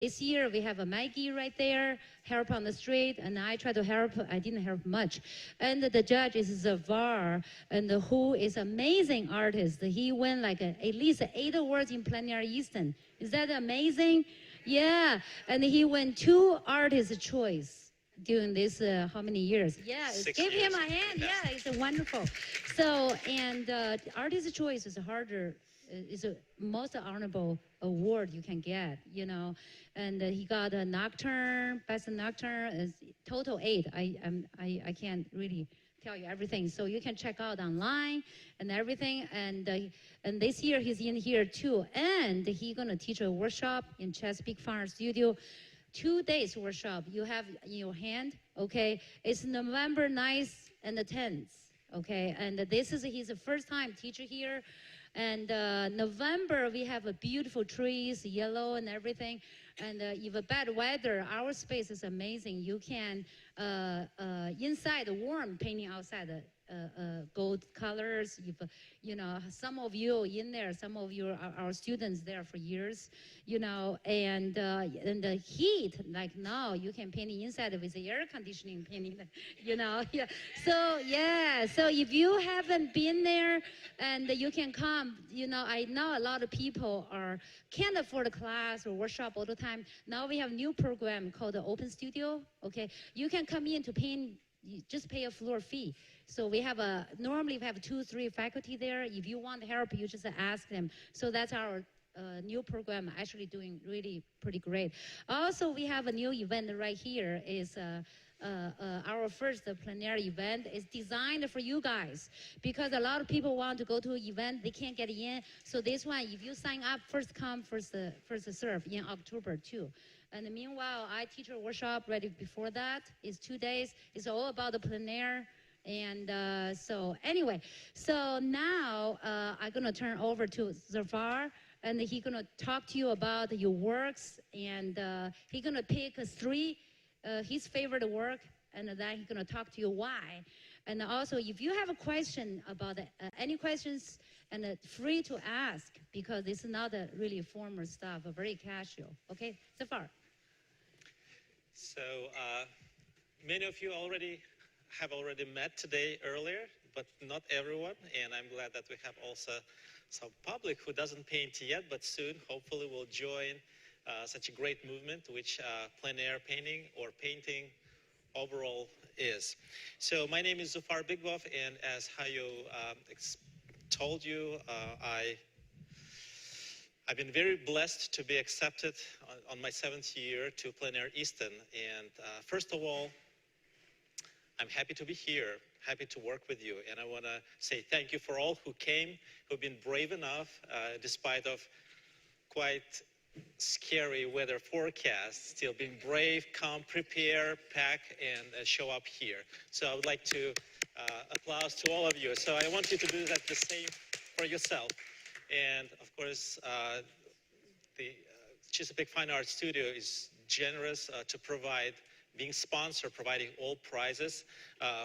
This year we have a Maggie right there, help on the street, and I try to help. I didn't help much. And the judge is Zavar, and who is amazing artist. He won like at least 8 awards in Plein Air Easton. Is that amazing? Yeah, and he won 2 artist choice during this how many years? Yeah, give him a hand. Yeah, it's wonderful. So, and artist choice is harder. It's a most honorable award you can get, you know. And he got a nocturne, best nocturne, is total 8. I can't really tell you everything. So you can check out online and everything. And this year he's in here too. And he's gonna teach a workshop in Chesapeake Farm Studio. 2 days workshop you have in your hand, okay? It's November 9th and the 10th, okay? And this is his first time teacher here. And November, we have a beautiful trees, yellow and everything. And if a bad weather, our space is amazing. You can, inside warm, painting outside gold colors. If, you know, some of you in there, some of you are our students there for years, you know, and the heat, like now, you can paint inside with the air conditioning painting, you know. Yeah. So, yeah, so if you haven't been there, and you can come, you know, I know a lot of people can't afford a class or workshop all the time. Now we have a new program called the Open Studio, okay? You can come in to paint, you just pay a floor fee. So we have normally we have 2, 3 faculty there. If you want help, you just ask them. So that's our new program, actually doing really pretty great. Also, we have a new event right here. Is our first plein air event is designed for you guys, because a lot of people want to go to an event, they can't get in. So this one, if you sign up, first come, first serve in October too. And meanwhile, I teach a workshop right before that. It's 2 days. It's all about the plein air. And so anyway, so now I'm gonna turn over to Zafar, and he's gonna talk to you about your works, and he's gonna pick 3 his favorite work, and then he's gonna talk to you why. And also, if you have a question about any questions, and free to ask, because it's not a really formal stuff, very casual. Okay, Zafar. So many of you have already met today earlier, but not everyone, and I'm glad that we have also some public who doesn't paint yet, but soon hopefully will join such a great movement, which plein air painting or painting overall is. So my name is Zafar Bigboff, and as Hayo told you, I've been very blessed to be accepted on my 7th year to Plein Air Easton. And first of all, I'm happy to be here, happy to work with you. And I want to say thank you for all who came, who've been brave enough, despite of quite scary weather forecasts, still being brave, come, prepare, pack, and show up here. So I would like to applause to all of you. So I want you to do that the same for yourself. And of course, the Chesapeake Fine Arts Studio is generous to provide, being sponsor, providing all prizes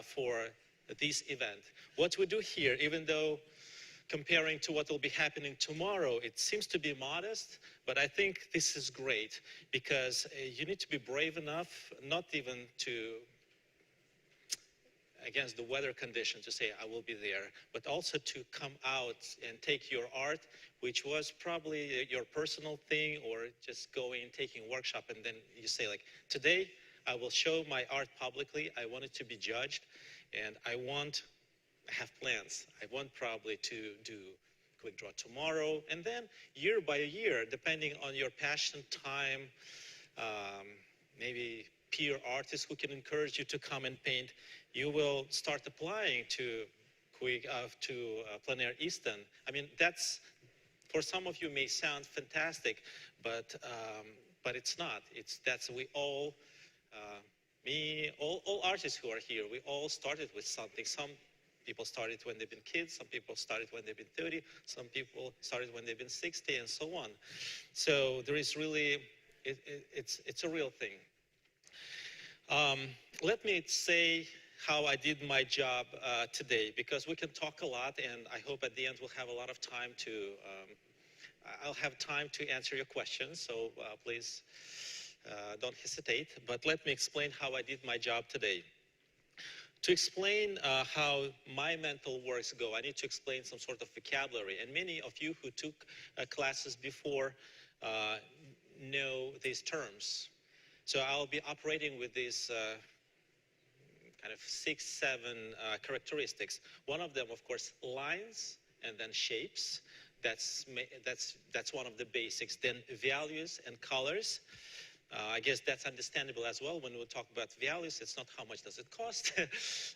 for this event. What we do here, even though comparing to what will be happening tomorrow, it seems to be modest, but I think this is great, because you need to be brave enough, not even to against the weather condition to say I will be there, but also to come out and take your art, which was probably your personal thing, or just going and taking a workshop, and then you say like, today I will show my art publicly. I want it to be judged, and I have plans. I want probably to do quick draw tomorrow, and then year by year, depending on your passion, time, maybe peer artists who can encourage you to come and paint, you will start applying to Plein Air Easton. I mean, that's, for some of you may sound fantastic, but it's not. That's we all, all artists who are here, we all started with something. Some people started when they've been kids, some people started when they've been 30, some people started when they've been 60, and so on. So there is really, it's a real thing. Let me say how I did my job today, because we can talk a lot, and I hope at the end we'll have a lot of time to I'll have time to answer your questions, so please don't hesitate. But let me explain how I did my job today. To explain how my mental works go, I need to explain some sort of vocabulary. And many of you who took classes before know these terms. So I'll be operating with these kind of 6, 7 characteristics. One of them, of course, lines and then shapes. That's one of the basics. Then values and colors. I guess that's understandable as well. When we talk about values, it's not how much does it cost,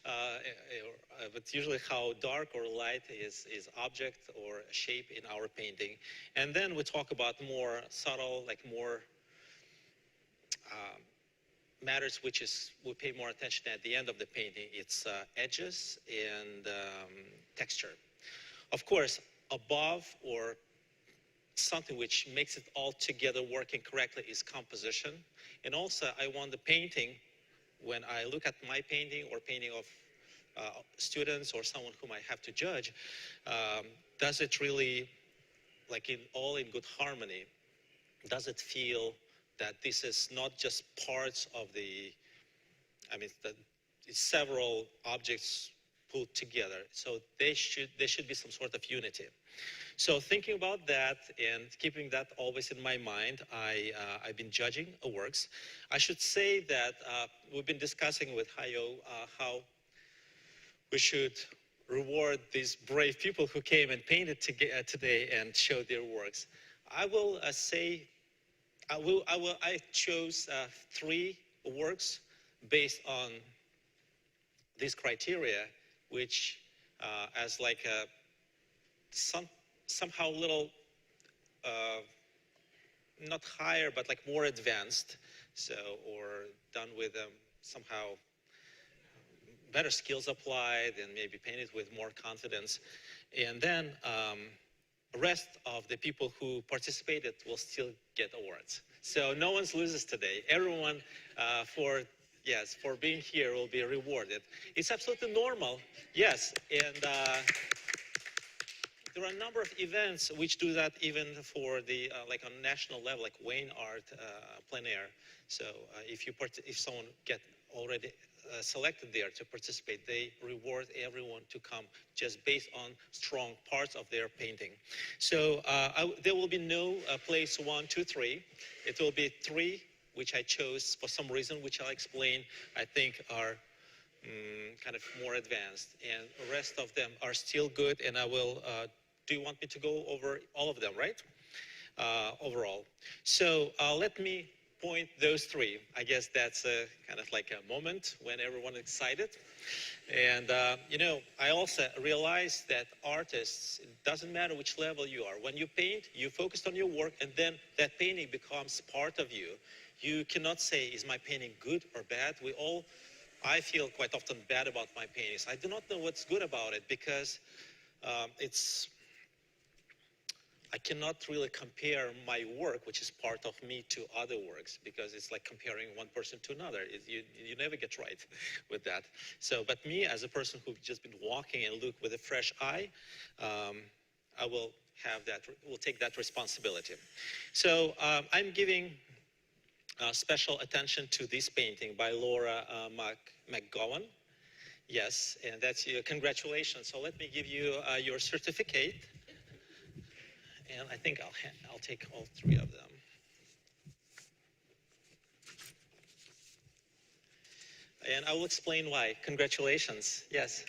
but usually how dark or light is object or shape in our painting. And then we talk about more subtle, like more matters, which is we pay more attention at the end of the painting. It's edges and texture. Of course, above or something which makes it all together working correctly is composition. And also I want the painting, when I look at my painting or painting of students or someone whom I have to judge, does it really, like in good harmony? Does it feel that this is not just parts of the, it's several objects put together. So there should be some sort of unity. So thinking about that and keeping that always in my mind, I've been judging works. I should say that we've been discussing with Hayo how we should reward these brave people who came and painted today and showed their works. I will say, I chose 3 works based on these criteria, which as like a somehow little, not higher, but like more advanced, so, or done with somehow better skills applied and maybe painted with more confidence. And then the rest of the people who participated will still get awards. So no one loses today. Everyone for being here will be rewarded. It's absolutely normal, yes, and there are a number of events which do that even for the, like on national level, like Wayne Art, Plein Air. So if someone get already selected there to participate, they reward everyone to come just based on strong parts of their painting. So there will be no place 1, 2, 3. It will be 3, which I chose for some reason, which I'll explain, I think are kind of more advanced, and the rest of them are still good, and I will, do you want me to go over all of them, right? Overall. So let me point those 3. I guess that's kind of like a moment when everyone is excited. And, you know, I also realized that artists, it doesn't matter which level you are. When you paint, you focus on your work, and then that painting becomes part of you. You cannot say, is my painting good or bad? I feel quite often bad about my paintings. I do not know what's good about it because I cannot really compare my work, which is part of me, to other works, because it's like comparing one person to another. You never get right with that. So, but me as a person who's just been walking and look with a fresh eye, I will take that responsibility. So I'm giving special attention to this painting by Laura McGowan. Yes, and that's your congratulations. So let me give you your certificate. And I think I'll take all 3 of them. And I will explain why. Congratulations. Yes.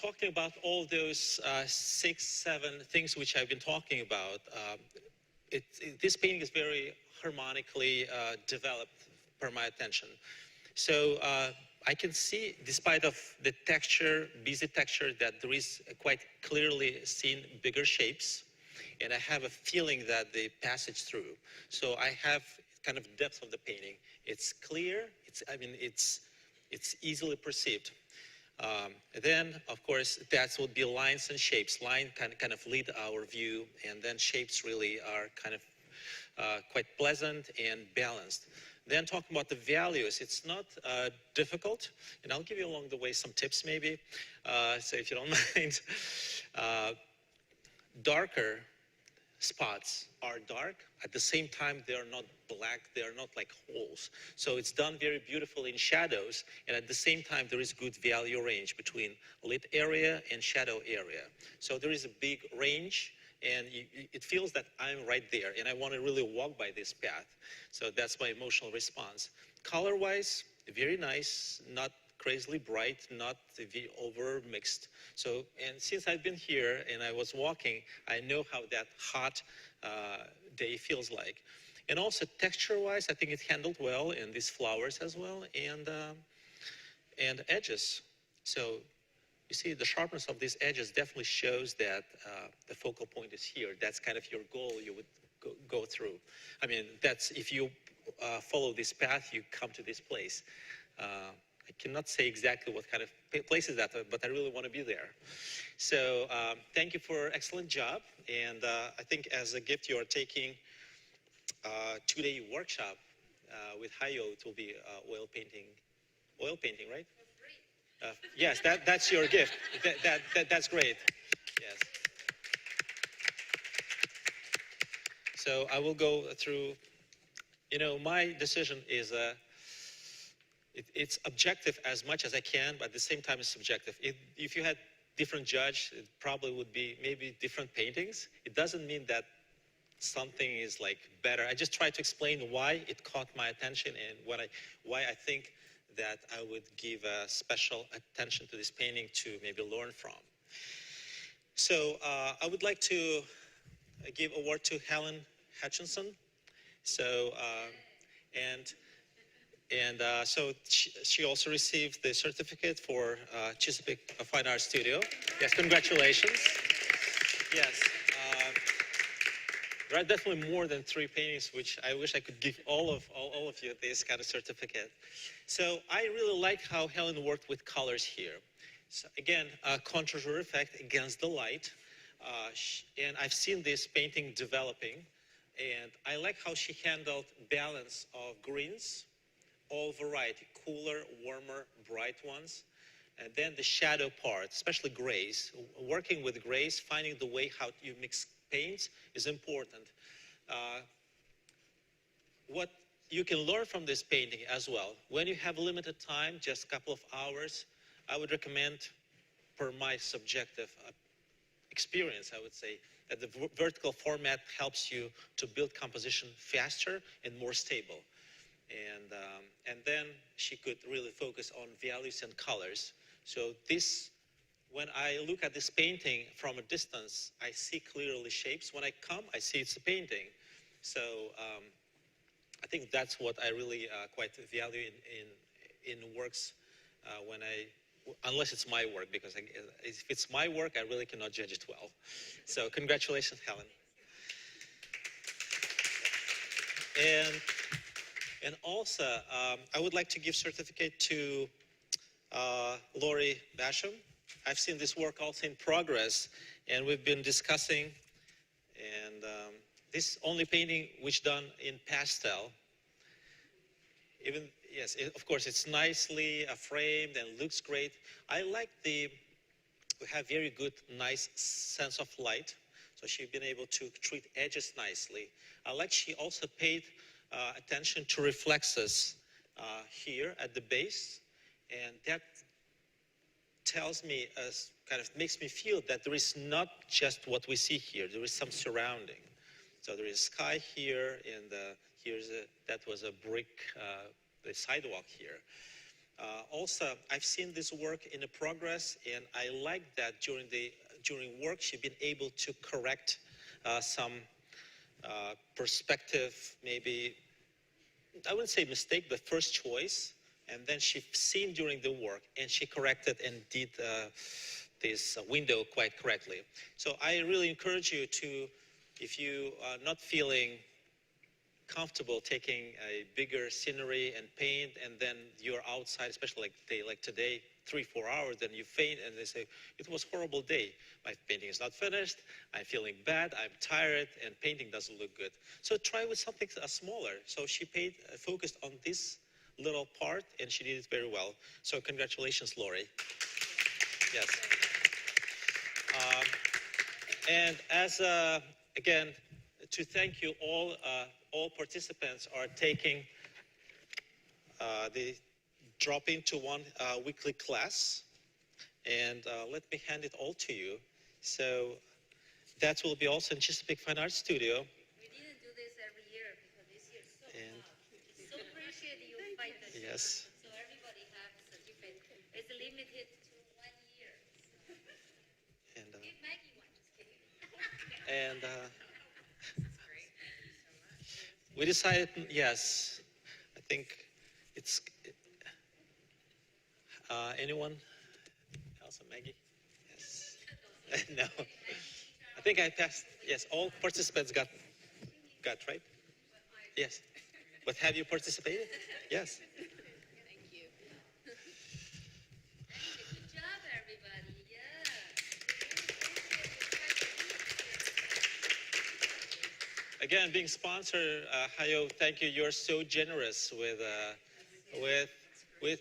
Talking about all those 6, 7 things which I've been talking about, this painting is very harmonically developed per my attention. So I can see, despite of the texture, busy texture, that there is quite clearly seen bigger shapes, and I have a feeling that they passage through. So I have kind of depth of the painting. It's clear. It's easily perceived. Then, of course, that would be lines and shapes. Line kind of lead our view, and then shapes really are kind of quite pleasant and balanced. Then talking about the values, it's not difficult, and I'll give you along the way some tips maybe, so if you don't mind. Darker spots are dark. At the same time, they are not black. They are not like holes. So it's done very beautifully in shadows. And at the same time, there is good value range between lit area and shadow area. So there is a big range. And it feels that I'm right there. And I want to really walk by this path. So that's my emotional response. Color-wise, very nice. Not crazily bright, not over mixed. So, and since I've been here and I was walking, I know how that hot day feels like. And also texture-wise, I think it handled well, and these flowers as well, and edges. So you see the sharpness of these edges definitely shows that the focal point is here. That's kind of your goal you would go through. I mean, that's if you follow this path, you come to this place. I cannot say exactly what kind of place is that, but I really want to be there. So thank you for excellent job. And I think as a gift, you are taking a 2-day workshop with Hayo. It will be oil painting. Oil painting, right? Yes, that's your gift. That's great. Yes. So I will go through, you know, my decision is it's objective as much as I can, but at the same time it's subjective. If you had different judge, it probably would be maybe different paintings. It doesn't mean that something is like better. I just try to explain why it caught my attention and why I think that I would give a special attention to this painting to maybe learn from. So I would like to give a word to Helen Hutchinson. So, so she also received the certificate for Chesapeake Fine Art Studio. Yes, congratulations. Yes. There are definitely more than 3 paintings, which I wish I could give all of you this kind of certificate. So I really like how Helen worked with colors here. So again, contour effect against the light. And I've seen this painting developing. And I like how she handled balance of greens, all variety, cooler, warmer, bright ones. And then the shadow part, especially grays. Working with grays, finding the way how you mix paints is important. What you can learn from this painting as well, when you have limited time, just a couple of hours, I would recommend, per my subjective experience, I would say, that the vertical format helps you to build composition faster and more stable. And then she could really focus on values and colors. So this, when I look at this painting from a distance, I see clearly shapes. When I come, I see it's a painting. So I think that's what I really quite value in works when unless it's my work, because if it's my work, I really cannot judge it well. So congratulations, Helen. And also, I would like to give certificate to Lori Basham. I've seen this work also in progress, and we've been discussing, and this only painting which done in pastel. Even, yes, of course, it's nicely framed and looks great. I like we have very good, nice sense of light. So she's been able to treat edges nicely. I like she also paid attention to reflexes here at the base. And that tells me, kind of makes me feel that there is not just what we see here. There is some surrounding. So there is sky here, and that was a brick, the sidewalk here. Also, I've seen this work in a progress, and I like that during work she's been able to correct some perspective, maybe, I wouldn't say mistake, but first choice. And then she seen during the work, and she corrected and did this window quite correctly. So I really encourage you to, if you are not feeling comfortable taking a bigger scenery and paint, and then you're outside, especially like today, 3-4 hours, then you faint, and they say, it was a horrible day. My painting is not finished, I'm feeling bad, I'm tired, and painting doesn't look good. So try with something smaller. So she focused on this little part, and she did it very well. So congratulations, Lori. Yes. And as, again, to thank you all participants are taking the drop into one weekly class. And let me hand it all to you. So that will be also in Chesapeake Fine Arts Studio. We didn't do this every year because this year is so tough. So appreciate you fight this. Yes. So everybody have certificate. It's limited to 1 year. And Give Maggie one, just kidding. and we decided, yes, I think it's anyone else? Maggie? Yes. No. I think I passed. Yes, all participants got right. Yes. But have you participated? Yes. Thank you. Good job, everybody. Yeah. Again, being sponsored, Hayo, thank you. You're so generous with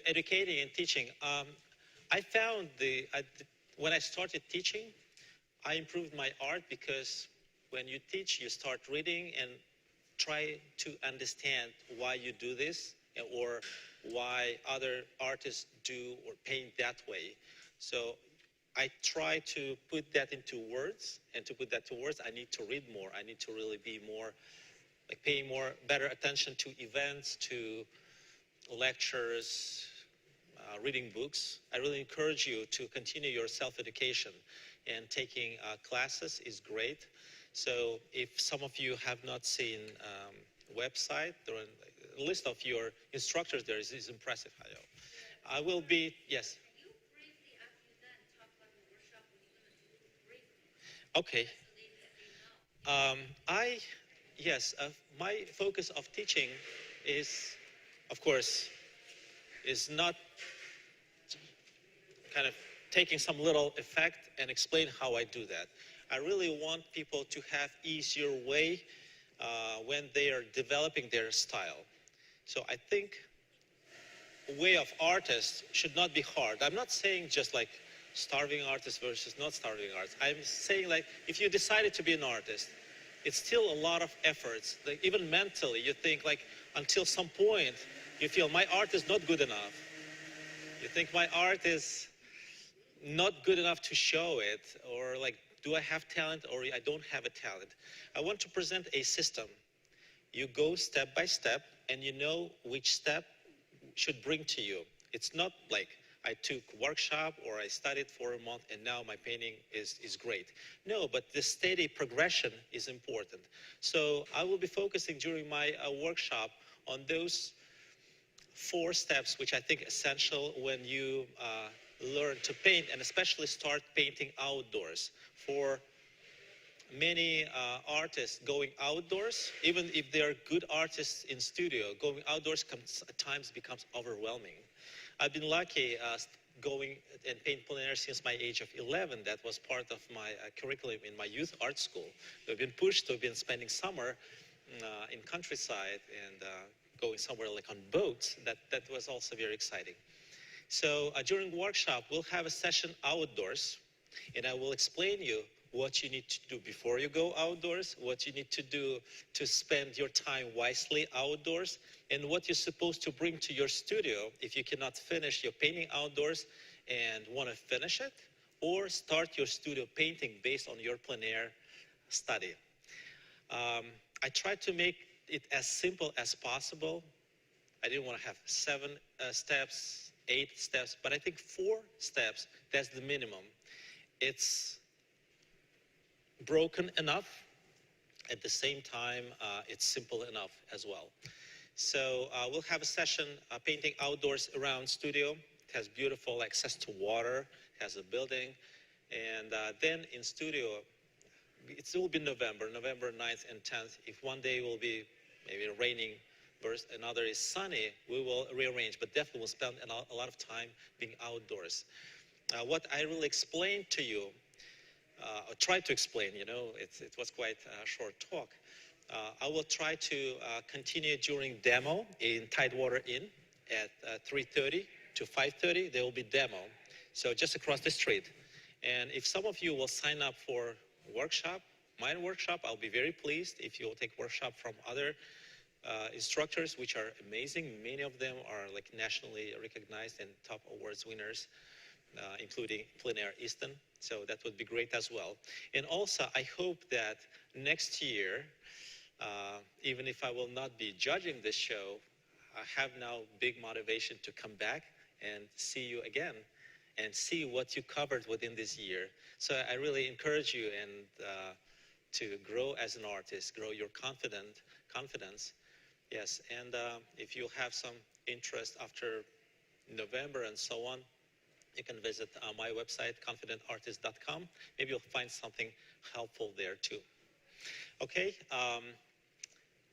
educating and teaching. I found when I started teaching, I improved my art because when you teach, you start reading and try to understand why you do this or why other artists do or paint that way. So I try to put that into words, and to put that to words, I need to read more. I need to really be more, pay better attention to events, to lectures, reading books. I really encourage you to continue your self-education, and taking classes is great. So if some of you have not seen website, the list of your instructors there is impressive, Hayo. I will be, yes. Can you briefly, after you're done, talk about the workshop we're going to do briefly? Okay. Yes, my focus of teaching is, of course, is not kind of taking some little effect and explain how I do that. I really want people to have easier way when they are developing their style. So I think way of artists should not be hard. I'm not saying just like starving artist versus not starving artist. I'm saying like if you decided to be an artist, it's still a lot of efforts. Like even mentally, you think like until some point you feel my art is not good enough. You think my art is not good enough to show it, or like, do I have talent or I don't have a talent? I want to present a system. You go step by step and you know which step should bring to you. It's not like I took workshop or I studied for a month and now my painting is great. No, but the steady progression is important. So I will be focusing during my workshop on those 4 steps which I think are essential when you learn to paint, and especially start painting outdoors. For many artists going outdoors, even if they are good artists in studio, going outdoors at times becomes overwhelming. I've been lucky going and paint plein air since my age of 11. That was part of my curriculum in my youth art school. We've been pushed to have been spending summer in countryside and going somewhere like on boats. That was also very exciting. So during workshop, we'll have a session outdoors, and I will explain you what you need to do before you go outdoors, what you need to do to spend your time wisely outdoors, and what you're supposed to bring to your studio if you cannot finish your painting outdoors and want to finish it, or start your studio painting based on your plein air study. I tried to make it as simple as possible. I didn't want to have 7 steps, 8 steps, but I think 4 steps, that's the minimum. It's broken enough. At the same time, it's simple enough as well. So we'll have a session painting outdoors around studio. It has beautiful access to water, it has a building. And then in studio, it will be November 9th and 10th. If one day will be maybe raining another is sunny, we will rearrange, but definitely we'll spend a lot of time being outdoors. What I really explained to you, or tried to explain, it was quite a short talk. I will try to continue during demo in Tidewater Inn at 3:30 to 5:30. There will be demo, so just across the street. And if some of you will sign up for workshop, my workshop, I'll be very pleased if you will take workshop from other instructors, which are amazing. Many of them are like nationally recognized and top awards winners, including Plein Air Easton. So that would be great as well. And also, I hope that next year, even if I will not be judging this show, I have now big motivation to come back and see you again and see what you covered within this year. So I really encourage you and to grow as an artist, grow your confidence. Yes, and if you have some interest after November and so on, you can visit my website, confidentartist.com. Maybe you'll find something helpful there too. Okay,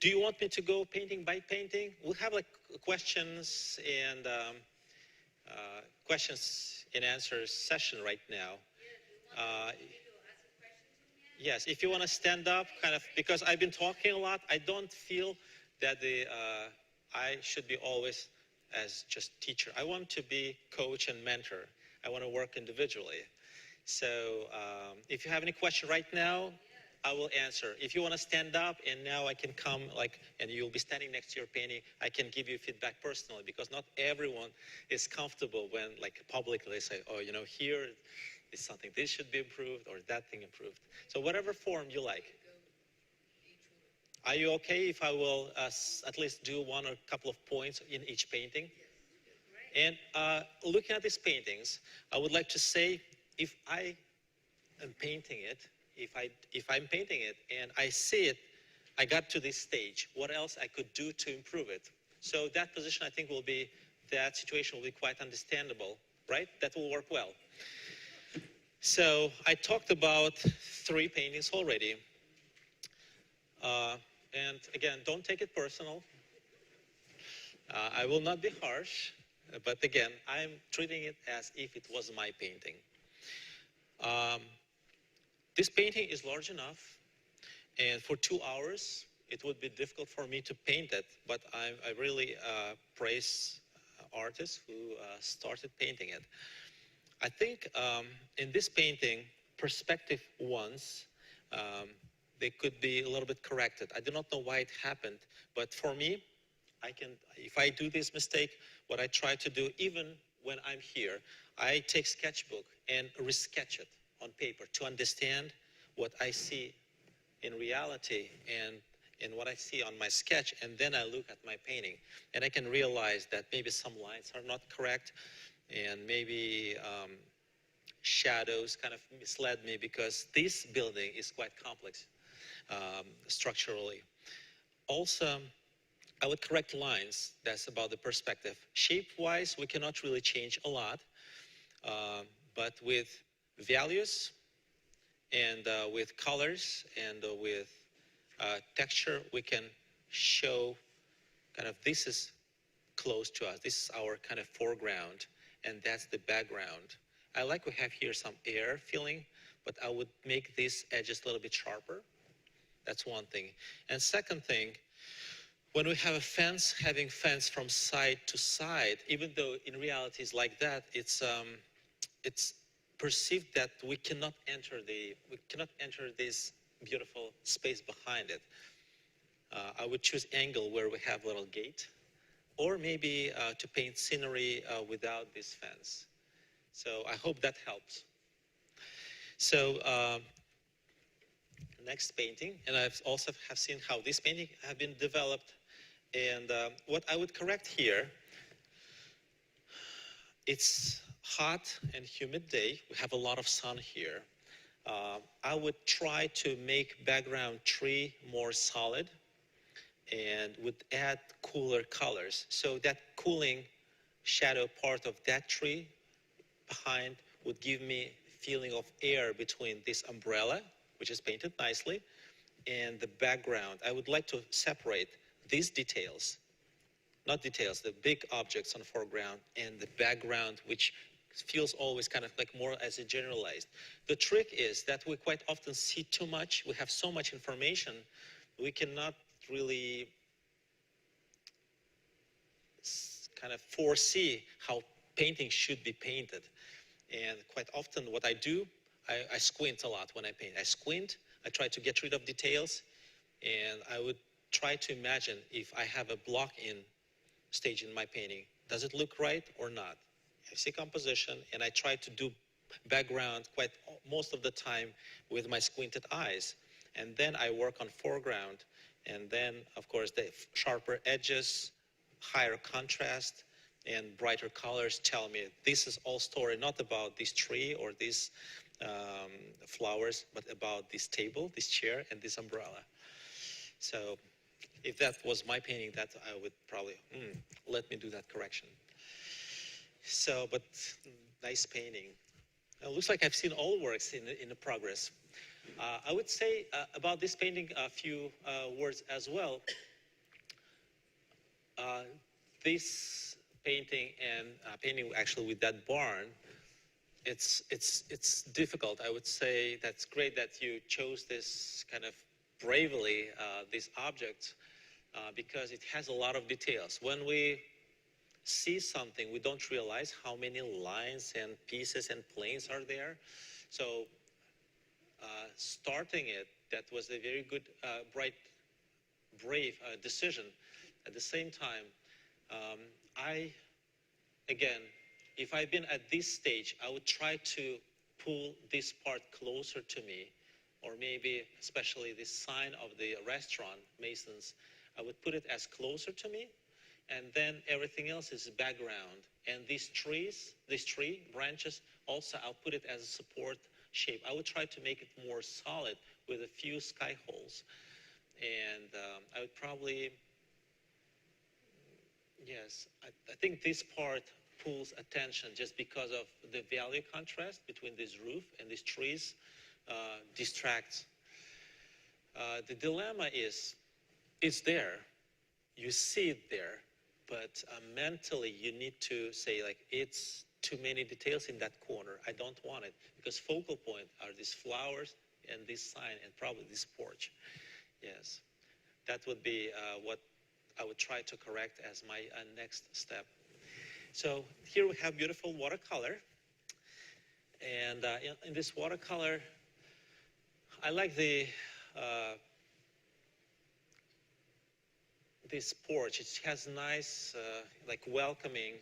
do you want me to go painting by painting? We'll have like questions and questions and answers session right now. Yes, if you want to stand up, kind of, because I've been talking a lot, I don't feel that I should be always as just teacher. I want to be coach and mentor. I want to work individually. So if you have any question right now, I will answer. If you want to stand up and now I can come and you'll be standing next to your painting, I can give you feedback personally, because not everyone is comfortable when publicly they say, oh, here is something, this should be improved or that thing improved. So whatever form you like. Are you okay if I will at least do one or a couple of points in each painting? And looking at these paintings, I would like to say, if I am painting it, if I'm painting it and I see it, I got to this stage, what else I could do to improve it? So that position, I think, that situation will be quite understandable, right? That will work well. So I talked about 3 paintings already. And again, don't take it personal. I will not be harsh, but again, I'm treating it as if it was my painting. This painting is large enough, and for 2 hours, it would be difficult for me to paint it, but I really praise artists who started painting it. I think in this painting, perspective ones, they could be a little bit corrected. I do not know why it happened, but for me, if I do this mistake, what I try to do, even when I'm here, I take sketchbook and resketch it on paper to understand what I see in reality and what I see on my sketch, and then I look at my painting. And I can realize that maybe some lines are not correct, and maybe shadows kind of misled me, because this building is quite complex structurally. Also, I would correct lines. That's about the perspective. Shape-wise, we cannot really change a lot, but with values and with colors and with texture, we can show kind of this is close to us. This is our kind of foreground, and that's the background. I like we have here some air feeling, but I would make these edges a little bit sharper. That's one thing. And second thing, when we have a fence, having fence from side to side, even though in reality it's like that, it's perceived that we cannot enter this beautiful space behind it. I would choose angle where we have a little gate, or maybe to paint scenery without this fence. So I hope that helps. So next painting, and I've also have seen how this painting have been developed. And what I would correct here, it's hot and humid day. We have a lot of sun here. I would try to make background tree more solid and would add cooler colors. So that cooling shadow part of that tree behind would give me feeling of air between this umbrella, which is painted nicely, and the background. I would like to separate these details not details, the big objects on the foreground, and the background, which feels always kind of like more as a generalized. The trick is that we quite often see too much. We have so much information, we cannot really kind of foresee how painting should be painted. And quite often what I do, I squint a lot when I paint. I squint, I try to get rid of details, and I would try to imagine if I have a block in stage in my painting, does it look right or not? I see composition, and I try to do background quite most of the time with my squinted eyes. And then I work on foreground, and then, of course, the sharper edges, higher contrast, and brighter colors tell me this is all story, not about this tree or these flowers, but about this table, this chair, and this umbrella. So if that was my painting, that I would probably, let me do that correction. So, but nice painting. It looks like I've seen all works in the progress. I would say about this painting a few words as well. This painting and painting actually with that barn, it's difficult. I would say that's great that you chose this kind of bravely, this object, because it has a lot of details. When we see something, we don't realize how many lines and pieces and planes are there. So starting it, that was a very good, brave decision. At the same time, again, if I've been at this stage, I would try to pull this part closer to me, or maybe especially this sign of the restaurant, Mason's, I would put it as closer to me, and then everything else is background. And these trees, this tree, branches, also I'll put it as a support shape. I would try to make it more solid with a few sky holes. And I would probably, yes, I think this part pulls attention just because of the value contrast between this roof and these trees distracts. The dilemma is, it's there, you see it there, but mentally you need to say like, it's too many details in that corner, I don't want it, because focal point are these flowers and this sign and probably this porch. Yes, that would be what I would try to correct as my next step. So here we have beautiful watercolor, and in this watercolor, I like the this porch. It has nice, like welcoming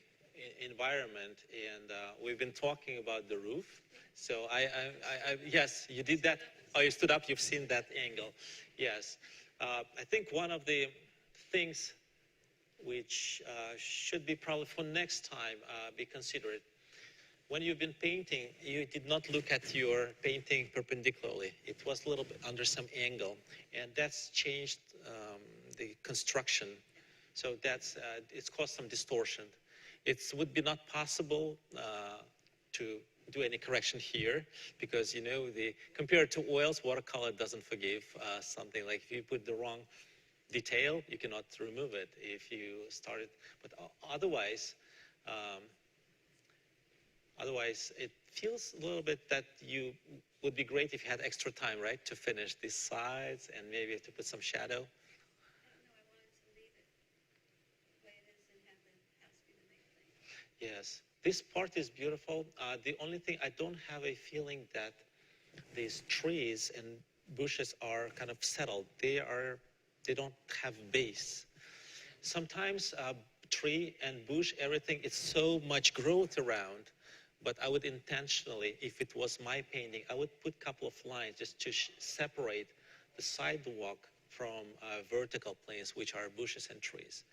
environment, and we've been talking about the roof. So yes, you did that. Oh, you stood up. You've seen that angle. Yes, I think one of the things which should be probably for next time be considered. When you've been painting, you did not look at your painting perpendicularly. It was a little bit under some angle, and that's changed the construction. So that's it's caused some distortion. It would be not possible to do any correction here, because you know, compared to oils, watercolor doesn't forgive something. Like if you put the wrong detail, you cannot remove it if you started. But otherwise, it feels a little bit that you would be great if you had extra time, right, to finish these sides and maybe to put some shadow. I wanted to leave it the way it is and have the house be the main thing. Yes, this part is beautiful. The only thing, I don't have a feeling that these trees and bushes are kind of settled. They don't have base. Sometimes tree and bush, everything, it's so much growth around, but I would intentionally, if it was my painting, I would put a couple of lines just to separate the sidewalk from vertical planes, which are bushes and trees.